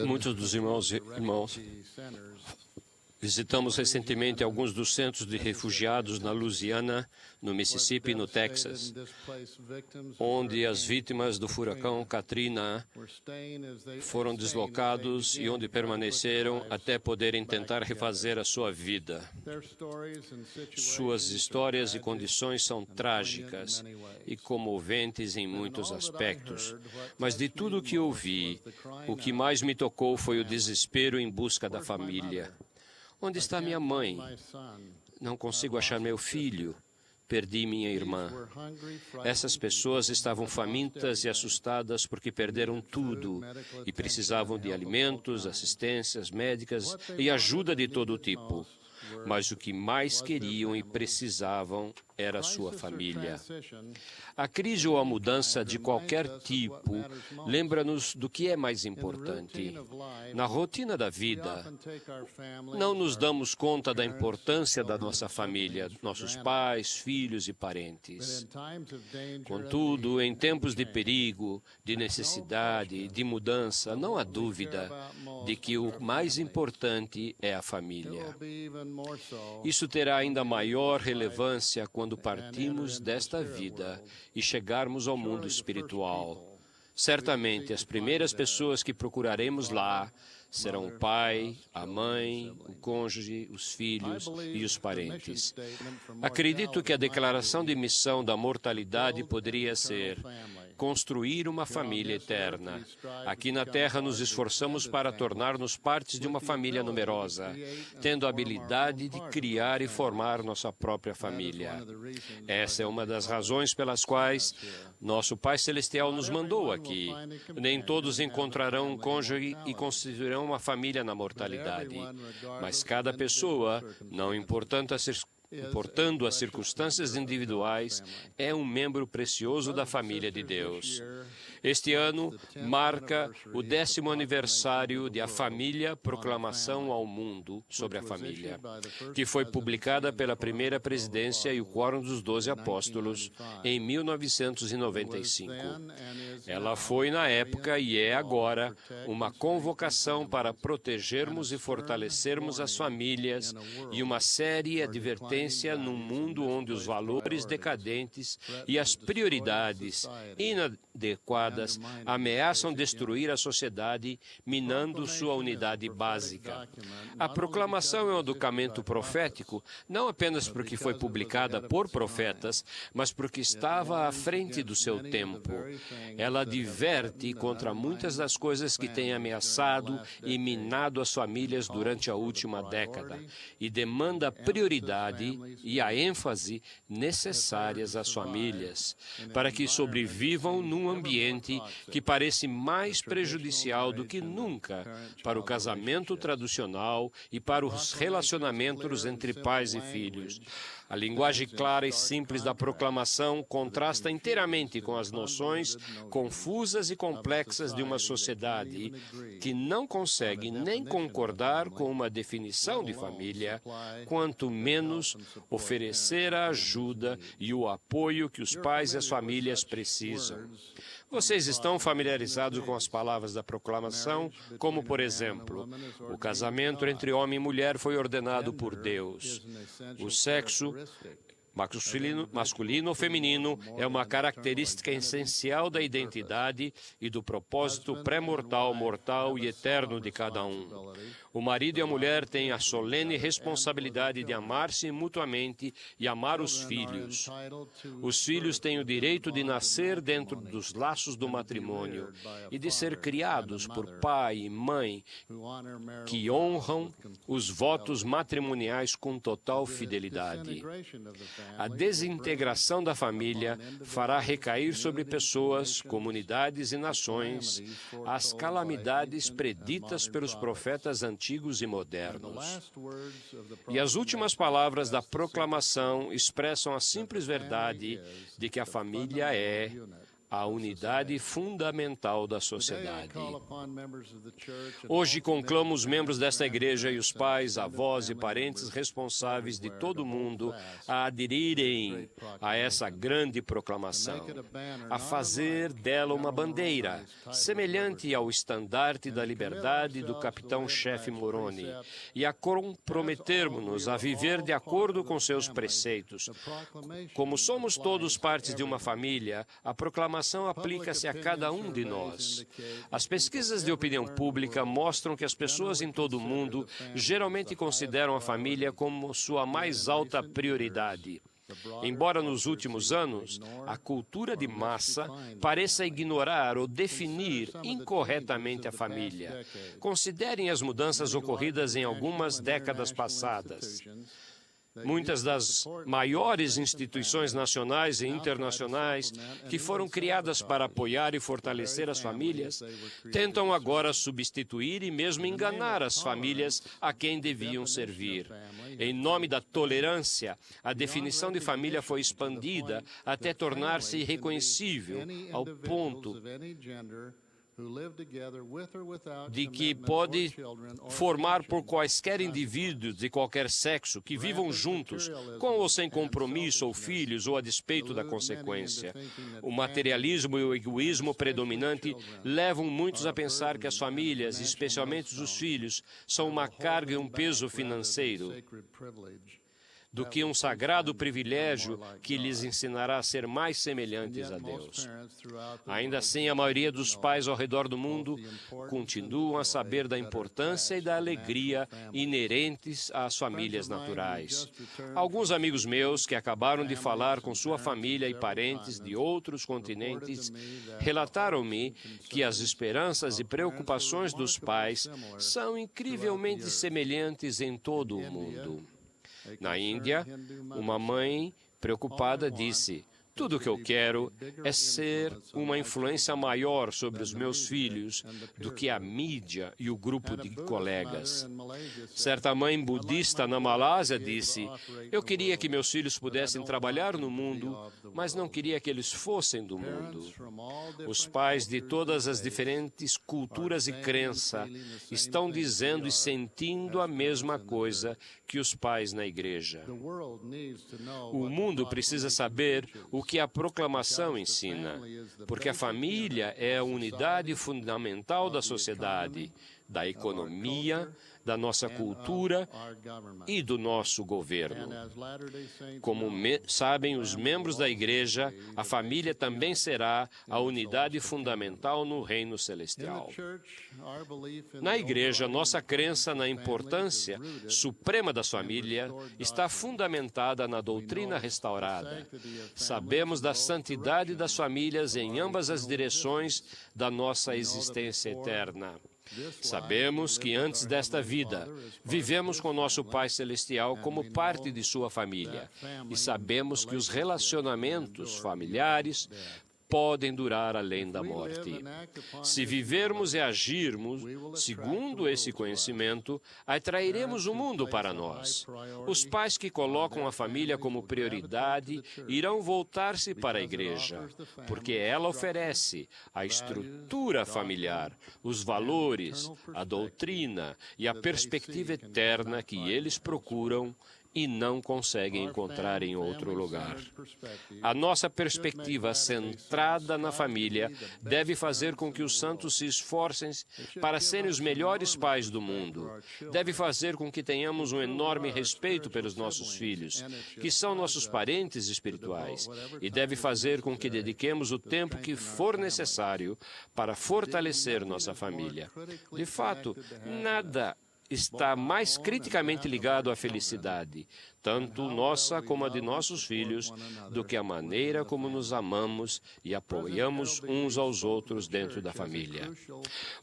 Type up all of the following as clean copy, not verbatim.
Muitos dos irmãos visitamos recentemente alguns dos centros de refugiados na Louisiana, no Mississippi e no Texas, onde as vítimas do furacão Katrina foram deslocados e onde permaneceram até poderem tentar refazer a sua vida. Suas histórias e condições são trágicas e comoventes em muitos aspectos. Mas de tudo o que ouvi, o que mais me tocou foi o desespero em busca da família. Onde está minha mãe? Não consigo achar meu filho. Perdi minha irmã. Essas pessoas estavam famintas e assustadas porque perderam tudo e precisavam de alimentos, assistências médicas e ajuda de todo tipo. Mas o que mais queriam e precisavam era sua família. A crise ou a mudança de qualquer tipo lembra-nos do que é mais importante. Na rotina da vida, não nos damos conta da importância da nossa família, nossos pais, filhos e parentes. Contudo, em tempos de perigo, de necessidade, de mudança, não há dúvida de que o mais importante é a família. Isso terá ainda maior relevância quando partimos desta vida e chegarmos ao mundo espiritual. Certamente, as primeiras pessoas que procuraremos lá serão o pai, a mãe, o cônjuge, os filhos e os parentes. Acredito que a declaração de missão da mortalidade poderia ser: construir uma família eterna. Aqui na Terra nos esforçamos para tornar-nos partes de uma família numerosa, tendo a habilidade de criar e formar nossa própria família. Essa é uma das razões pelas quais nosso Pai Celestial nos mandou aqui. Nem todos encontrarão um cônjuge e constituirão uma família na mortalidade, mas cada pessoa, não importando as circunstâncias individuais, é um membro precioso da família de Deus. Este ano marca o 10º aniversário de A Família, Proclamação ao Mundo sobre a Família, que foi publicada pela primeira presidência e o Quórum dos 12 Apóstolos em 1995. Ela foi, na época, e é agora, uma convocação para protegermos e fortalecermos as famílias e uma séria advertência num mundo onde os valores decadentes e as prioridades inadequadas ameaçam destruir a sociedade, minando sua unidade básica. A proclamação é um documento profético, não apenas porque foi publicada por profetas, mas porque estava à frente do seu tempo. Ela adverte contra muitas das coisas que têm ameaçado e minado as famílias durante a última década e demanda a prioridade e a ênfase necessárias às famílias, para que sobrevivam num ambiente que parece mais prejudicial do que nunca para o casamento tradicional e para os relacionamentos entre pais e filhos. A linguagem clara e simples da proclamação contrasta inteiramente com as noções confusas e complexas de uma sociedade que não consegue nem concordar com uma definição de família, quanto menos oferecer a ajuda e o apoio que os pais e as famílias precisam. Vocês estão familiarizados com as palavras da proclamação, como, por exemplo, o casamento entre homem e mulher foi ordenado por Deus. O sexo masculino ou feminino é uma característica essencial da identidade e do propósito pré-mortal, mortal e eterno de cada um. O marido e a mulher têm a solene responsabilidade de amar-se mutuamente e amar os filhos. Os filhos têm o direito de nascer dentro dos laços do matrimônio e de ser criados por pai e mãe que honram os votos matrimoniais com total fidelidade. A desintegração da família fará recair sobre pessoas, comunidades e nações as calamidades preditas pelos profetas antigos e modernos. E as últimas palavras da proclamação expressam a simples verdade de que a família é a unidade fundamental da sociedade. Hoje conclamo os membros desta igreja e os pais, avós e parentes responsáveis de todo o mundo a aderirem a essa grande proclamação, a fazer dela uma bandeira, semelhante ao estandarte da liberdade do capitão-chefe Moroni, e a comprometermos-nos a viver de acordo com seus preceitos. Como somos todos partes de uma família, a proclamação aplica-se a cada um de nós. As pesquisas de opinião pública mostram que as pessoas em todo o mundo geralmente consideram a família como sua mais alta prioridade. Embora nos últimos anos a cultura de massa pareça ignorar ou definir incorretamente a família, considerem as mudanças ocorridas em algumas décadas passadas. Muitas das maiores instituições nacionais e internacionais que foram criadas para apoiar e fortalecer as famílias tentam agora substituir e mesmo enganar as famílias a quem deviam servir. Em nome da tolerância, a definição de família foi expandida até tornar-se irreconhecível ao ponto de que pode formar por quaisquer indivíduos de qualquer sexo que vivam juntos, com ou sem compromisso, ou filhos, ou a despeito da consequência. O materialismo e o egoísmo predominante levam muitos a pensar que as famílias, especialmente os filhos, são uma carga e um peso financeiro, do que um sagrado privilégio que lhes ensinará a ser mais semelhantes a Deus. Ainda assim, a maioria dos pais ao redor do mundo continuam a saber da importância e da alegria inerentes às famílias naturais. Alguns amigos meus que acabaram de falar com sua família e parentes de outros continentes relataram-me que as esperanças e preocupações dos pais são incrivelmente semelhantes em todo o mundo. Na Índia, uma mãe preocupada disse: "Tudo o que eu quero é ser uma influência maior sobre os meus filhos do que a mídia e o grupo de colegas." Certa mãe budista na Malásia disse: "Eu queria que meus filhos pudessem trabalhar no mundo, mas não queria que eles fossem do mundo." Os pais de todas as diferentes culturas e crença estão dizendo e sentindo a mesma coisa que os pais na igreja. O mundo precisa saber o que a proclamação ensina, porque a família é a unidade fundamental da sociedade, da economia, da nossa cultura e do nosso governo. Como sabem os membros da igreja, a família também será a unidade fundamental no reino celestial. Na igreja, nossa crença na importância suprema da família está fundamentada na doutrina restaurada. Sabemos da santidade das famílias em ambas as direções da nossa existência eterna. Sabemos que antes desta vida, vivemos com nosso Pai Celestial como parte de sua família. E sabemos que os relacionamentos familiares podem durar além da morte. Se vivermos e agirmos segundo esse conhecimento, atrairemos o mundo para nós. Os pais que colocam a família como prioridade irão voltar-se para a igreja, porque ela oferece a estrutura familiar, os valores, a doutrina e a perspectiva eterna que eles procuram e não conseguem encontrar em outro lugar. A nossa perspectiva centrada na família deve fazer com que os santos se esforcem para serem os melhores pais do mundo. Deve fazer com que tenhamos um enorme respeito pelos nossos filhos, que são nossos parentes espirituais, e deve fazer com que dediquemos o tempo que for necessário para fortalecer nossa família. De fato, nada está mais criticamente ligado à felicidade, tanto nossa como a de nossos filhos, do que a maneira como nos amamos e apoiamos uns aos outros dentro da família.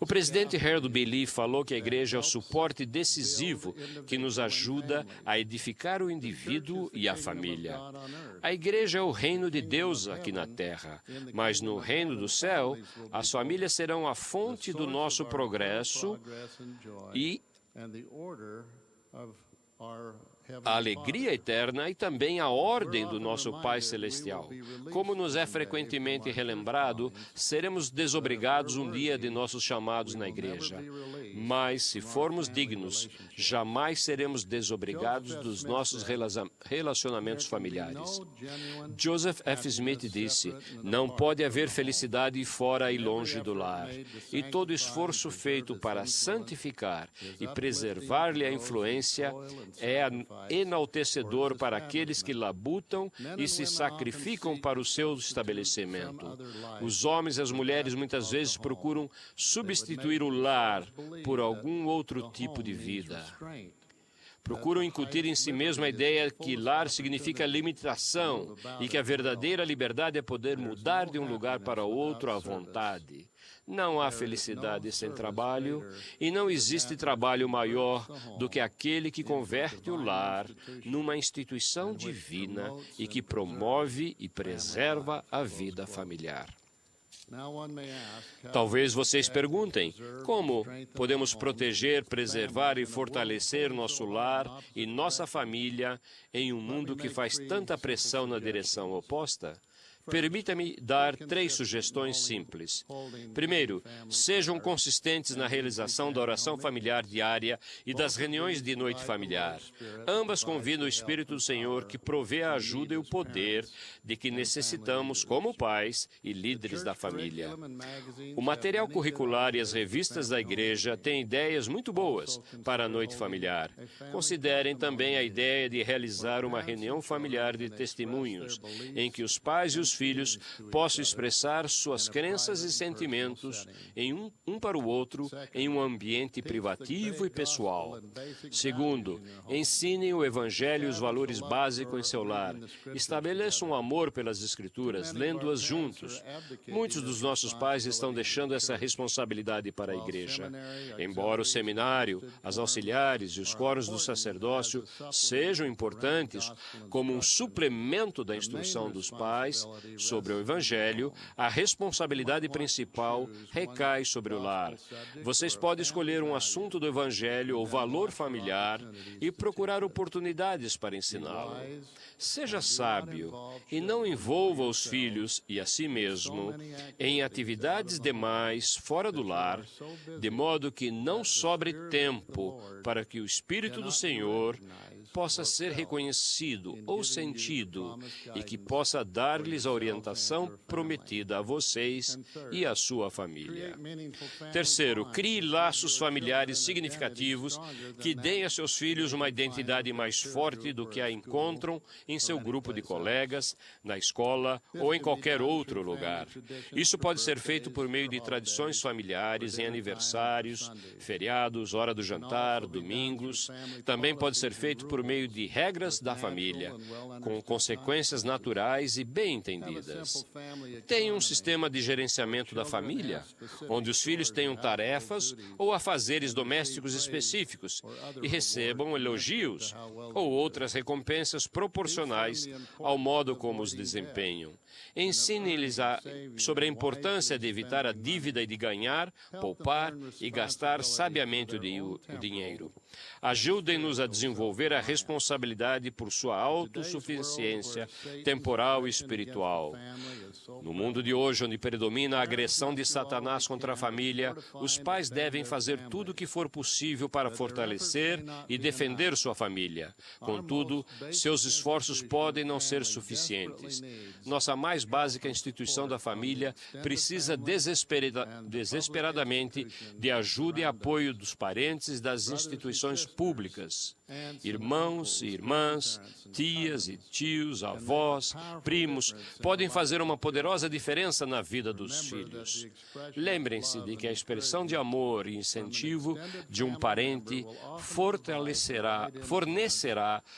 O presidente Harold B. Lee falou que a igreja é o suporte decisivo que nos ajuda a edificar o indivíduo e a família. A igreja é o reino de Deus aqui na terra, mas no reino do céu, as famílias serão a fonte do nosso progresso e a alegria eterna e também a ordem do nosso Pai Celestial. Como nos é frequentemente relembrado, seremos desobrigados um dia de nossos chamados na igreja. Mas, se formos dignos, jamais seremos desobrigados dos nossos relacionamentos familiares. Joseph F. Smith disse: "Não pode haver felicidade fora e longe do lar, e todo esforço feito para santificar e preservar-lhe a influência é enaltecedor para aqueles que labutam e se sacrificam para o seu estabelecimento." Os homens e as mulheres muitas vezes procuram substituir o lar por algum outro tipo de vida. Procuram incutir em si mesmo a ideia que lar significa limitação e que a verdadeira liberdade é poder mudar de um lugar para outro à vontade. Não há felicidade sem trabalho e não existe trabalho maior do que aquele que converte o lar numa instituição divina e que promove e preserva a vida familiar. Talvez vocês perguntem: como podemos proteger, preservar e fortalecer nosso lar e nossa família em um mundo que faz tanta pressão na direção oposta? Permita-me dar 3 sugestões simples. Primeiro, sejam consistentes na realização da oração familiar diária e das reuniões de noite familiar. Ambas convidam o Espírito do Senhor, que provê a ajuda e o poder de que necessitamos como pais e líderes da família. O material curricular e as revistas da igreja têm ideias muito boas para a noite familiar. Considerem também a ideia de realizar uma reunião familiar de testemunhos, em que os pais e os filhos possam expressar suas crenças e sentimentos em um para o outro em um ambiente privativo e pessoal. Segundo, ensinem o Evangelho e os valores básicos em seu lar. Estabeleçam um amor pelas Escrituras, lendo-as juntos. Muitos dos nossos pais estão deixando essa responsabilidade para a igreja. Embora o seminário, as auxiliares e os coros do sacerdócio sejam importantes como um suplemento da instrução dos pais sobre o Evangelho, a responsabilidade principal recai sobre o lar. Vocês podem escolher um assunto do Evangelho ou valor familiar e procurar oportunidades para ensiná-lo. Seja sábio e não envolva os filhos e a si mesmo em atividades demais fora do lar, de modo que não sobre tempo para que o Espírito do Senhor possa ser reconhecido ou sentido e que possa dar-lhes a orientação prometida a vocês e à sua família. Terceiro, crie laços familiares significativos que deem a seus filhos uma identidade mais forte do que a encontram em seu grupo de colegas, na escola ou em qualquer outro lugar. Isso pode ser feito por meio de tradições familiares em aniversários, feriados, hora do jantar, domingos. Também pode ser feito por meio de regras da família, com consequências naturais e bem entendidas. Tenha um sistema de gerenciamento da família, onde os filhos tenham tarefas ou afazeres domésticos específicos e recebam elogios ou outras recompensas proporcionais ao modo como os desempenham. Ensine-lhes sobre a importância de evitar a dívida e de ganhar, poupar e gastar sabiamente o dinheiro. Ajudem-nos a desenvolver a responsabilidade por sua autossuficiência temporal e espiritual. No mundo de hoje, onde predomina a agressão de Satanás contra a família, os pais devem fazer tudo o que for possível para fortalecer e defender sua família. Contudo, seus esforços podem não ser suficientes. Nossa mais básica instituição da família precisa desesperadamente de ajuda e apoio dos parentes e das instituições públicas. Irmãos e irmãs, tias e tios, avós, primos, podem fazer uma poderosa diferença na vida dos filhos. Lembrem-se de que a expressão de amor e incentivo de um parente fornecerá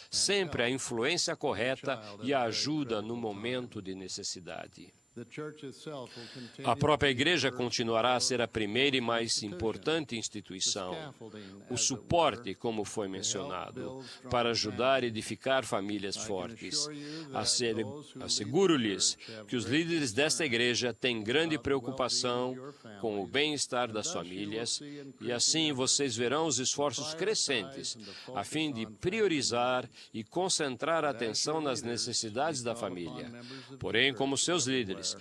sempre a influência correta e a ajuda no momento de necessidade. A própria igreja continuará a ser a primeira e mais importante instituição. O suporte, como foi mencionado, para ajudar a edificar famílias fortes. Asseguro-lhes que os líderes desta igreja têm grande preocupação com o bem-estar das famílias e assim vocês verão os esforços crescentes a fim de priorizar e concentrar a atenção nas necessidades da família. Porém, como seus líderes,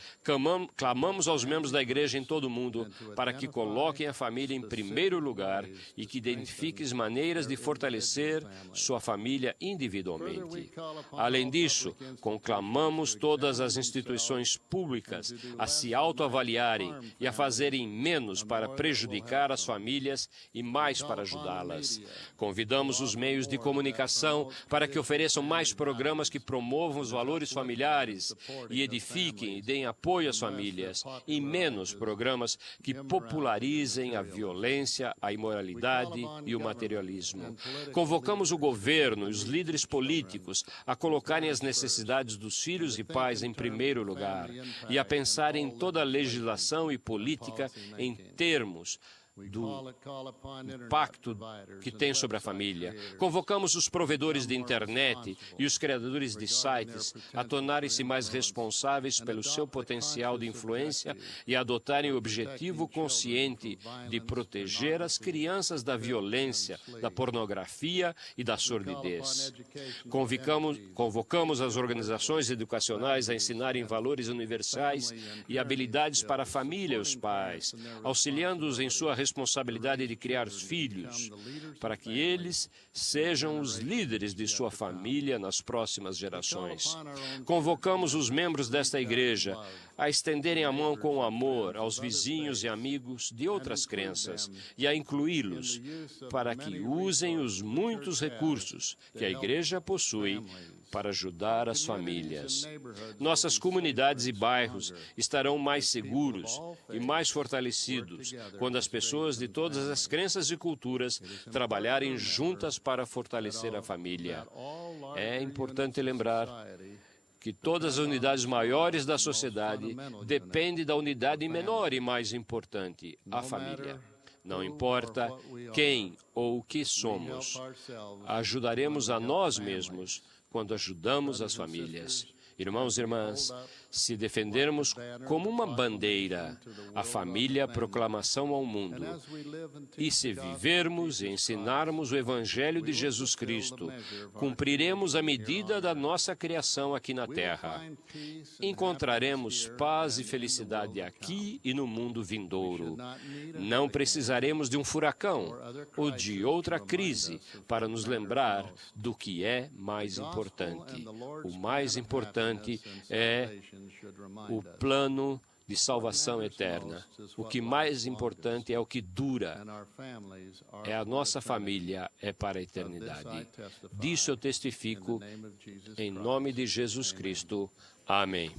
clamamos aos membros da igreja em todo o mundo para que coloquem a família em primeiro lugar e que identifiquem maneiras de fortalecer sua família individualmente. Além disso, conclamamos todas as instituições públicas a se autoavaliarem e a fazerem menos para prejudicar as famílias e mais para ajudá-las. Convidamos os meios de comunicação para que ofereçam mais programas que promovam os valores familiares e edifiquem e deem apoio às famílias, e menos programas que popularizem a violência, a imoralidade e o materialismo. Convocamos o governo e os líderes políticos a colocarem as necessidades dos filhos e pais em primeiro lugar e a pensarem em toda a legislação e política em termos do impacto que tem sobre a família. Convocamos os provedores de internet e os criadores de sites a tornarem-se mais responsáveis pelo seu potencial de influência e a adotarem o objetivo consciente de proteger as crianças da violência, da pornografia e da sordidez. Convocamos as organizações educacionais a ensinarem valores universais e habilidades para a família e os pais, auxiliando-os em sua responsabilidade de criar os filhos, para que eles sejam os líderes de sua família nas próximas gerações. Convocamos os membros desta igreja a estenderem a mão com amor aos vizinhos e amigos de outras crenças e a incluí-los para que usem os muitos recursos que a igreja possui para ajudar as famílias. Nossas comunidades e bairros estarão mais seguros e mais fortalecidos quando as pessoas de todas as crenças e culturas trabalharem juntas para fortalecer a família. É importante lembrar que todas as unidades maiores da sociedade dependem da unidade menor e mais importante, a família. Não importa quem ou o que somos, ajudaremos a nós mesmos quando ajudamos as famílias. Irmãos e irmãs, se defendermos como uma bandeira a família, a proclamação ao mundo, e se vivermos e ensinarmos o Evangelho de Jesus Cristo, cumpriremos a medida da nossa criação aqui na Terra. Encontraremos paz e felicidade aqui e no mundo vindouro. Não precisaremos de um furacão ou de outra crise para nos lembrar do que é mais importante. O mais importante é o plano de salvação eterna. O que mais importante é o que dura. É a nossa família, é para a eternidade. Disso eu testifico em nome de Jesus Cristo. Amém.